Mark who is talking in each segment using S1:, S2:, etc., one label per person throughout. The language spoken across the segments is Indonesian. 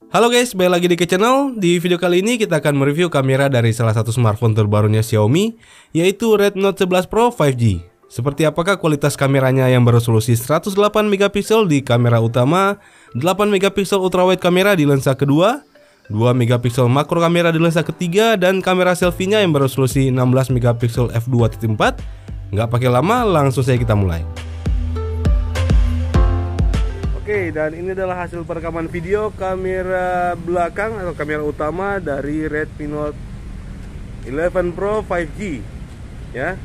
S1: Halo guys, balik lagi di channel. Di video kali ini kita akan mereview kamera dari salah satu smartphone terbarunya Xiaomi, yaitu Redmi Note 11 Pro 5G. Seperti apakah kualitas kameranya yang beresolusi 108 megapiksel di kamera utama, 8 megapiksel ultrawide kamera di lensa kedua, 2 megapiksel makro kamera di lensa ketiga, dan kamera selfie-nya yang beresolusi 16 megapiksel f2.4. Nggak pakai lama, langsung saja kita mulai. Oke, dan ini adalah hasil perekaman video kamera belakang atau kamera utama dari Redmi Note 11 Pro 5G ya.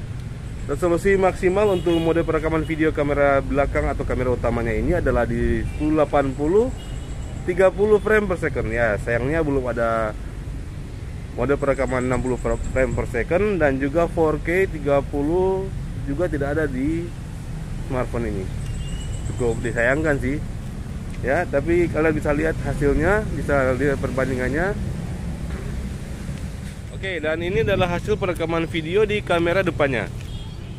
S1: Resolusi maksimal untuk mode perekaman video kamera belakang atau kamera utamanya ini adalah di 1080 30 frame per second ya. Sayangnya belum ada mode perekaman 60 frame per second, dan juga 4K 30 juga tidak ada di smartphone ini. Cukup disayangkan sih ya, tapi kalian bisa lihat hasilnya, bisa lihat perbandingannya. Oke, dan ini adalah hasil perekaman video di kamera depannya.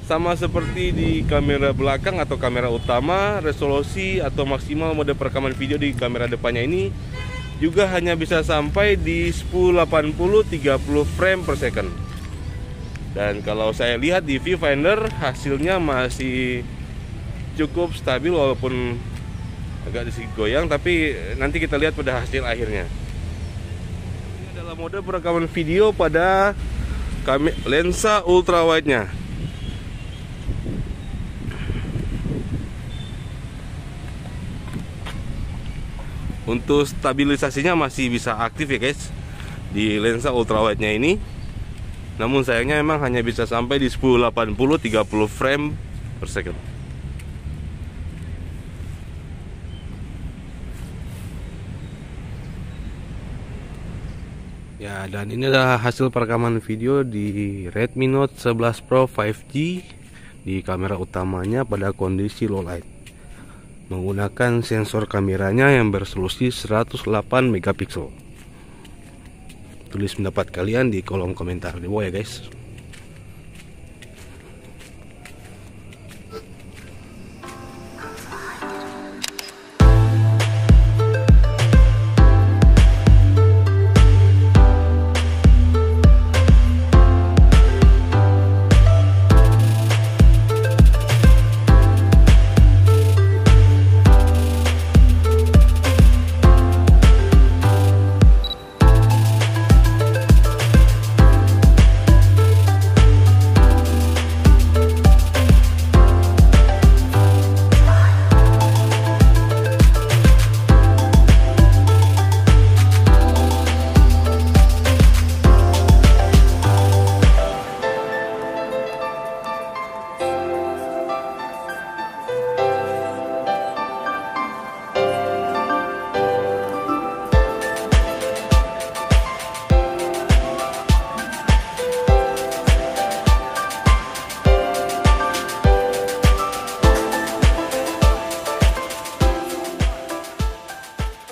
S1: Sama seperti di kamera belakang atau kamera utama, resolusi atau maksimal mode perekaman video di kamera depannya ini juga hanya bisa sampai di 1080 30 frame per second. Dan kalau saya lihat di viewfinder, hasilnya masih cukup stabil walaupun agak sedikit goyang, tapi nanti kita lihat pada hasil akhirnya. Ini adalah mode perekaman video pada lensa ultrawide-nya. Untuk stabilisasinya masih bisa aktif ya guys di lensa ultrawide-nya ini. Namun sayangnya memang hanya bisa sampai di 1080 30 frame per second. Ya, dan ini adalah hasil perekaman video di Redmi Note 11 Pro 5G di kamera utamanya pada kondisi low light, menggunakan sensor kameranya yang beresolusi 108 megapiksel. Tulis pendapat kalian di kolom komentar di bawah ya guys.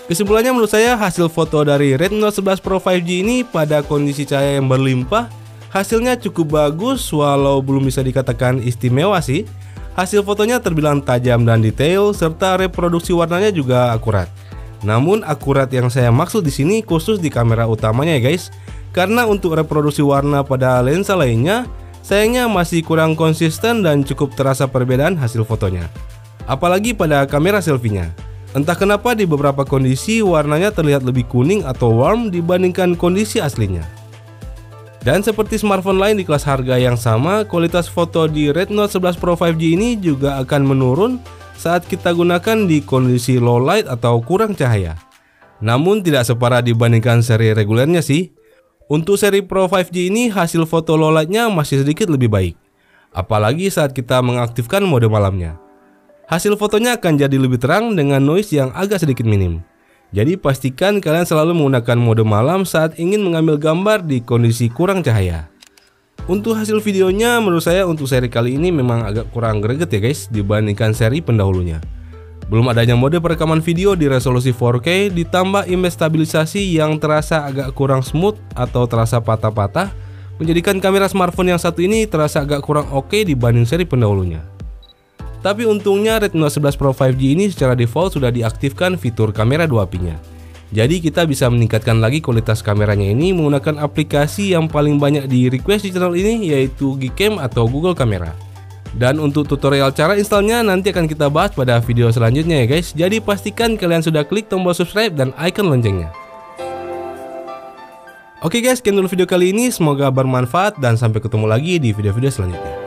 S1: Kesimpulannya, menurut saya hasil foto dari Redmi Note 11 Pro 5G ini pada kondisi cahaya yang berlimpah hasilnya cukup bagus, walau belum bisa dikatakan istimewa sih. Hasil fotonya terbilang tajam dan detail, serta reproduksi warnanya juga akurat. Namun akurat yang saya maksud di sini khusus di kamera utamanya ya guys, karena untuk reproduksi warna pada lensa lainnya sayangnya masih kurang konsisten dan cukup terasa perbedaan hasil fotonya. Apalagi pada kamera selfie-nya. Entah kenapa di beberapa kondisi warnanya terlihat lebih kuning atau warm dibandingkan kondisi aslinya. Dan seperti smartphone lain di kelas harga yang sama, kualitas foto di Redmi Note 11 Pro 5G ini juga akan menurun saat kita gunakan di kondisi low light atau kurang cahaya. Namun tidak separah dibandingkan seri regulernya sih. Untuk seri Pro 5G ini hasil foto low light-nya masih sedikit lebih baik, apalagi saat kita mengaktifkan mode malamnya. Hasil fotonya akan jadi lebih terang dengan noise yang agak sedikit minim. Jadi pastikan kalian selalu menggunakan mode malam saat ingin mengambil gambar di kondisi kurang cahaya. Untuk hasil videonya, menurut saya untuk seri kali ini memang agak kurang greget ya guys dibandingkan seri pendahulunya. Belum adanya mode perekaman video di resolusi 4K ditambah image stabilisasi yang terasa agak kurang smooth atau terasa patah-patah, menjadikan kamera smartphone yang satu ini terasa agak kurang oke dibanding seri pendahulunya. Tapi untungnya Redmi Note 11 Pro 5G ini secara default sudah diaktifkan fitur kamera 2 pinya. Jadi kita bisa meningkatkan lagi kualitas kameranya ini menggunakan aplikasi yang paling banyak di request di channel ini, yaitu Gcam atau Google Camera. Dan untuk tutorial cara installnya nanti akan kita bahas pada video selanjutnya ya guys. Jadi pastikan kalian sudah klik tombol subscribe dan icon loncengnya. Oke guys, sekian dulu video kali ini, semoga bermanfaat dan sampai ketemu lagi di video-video selanjutnya.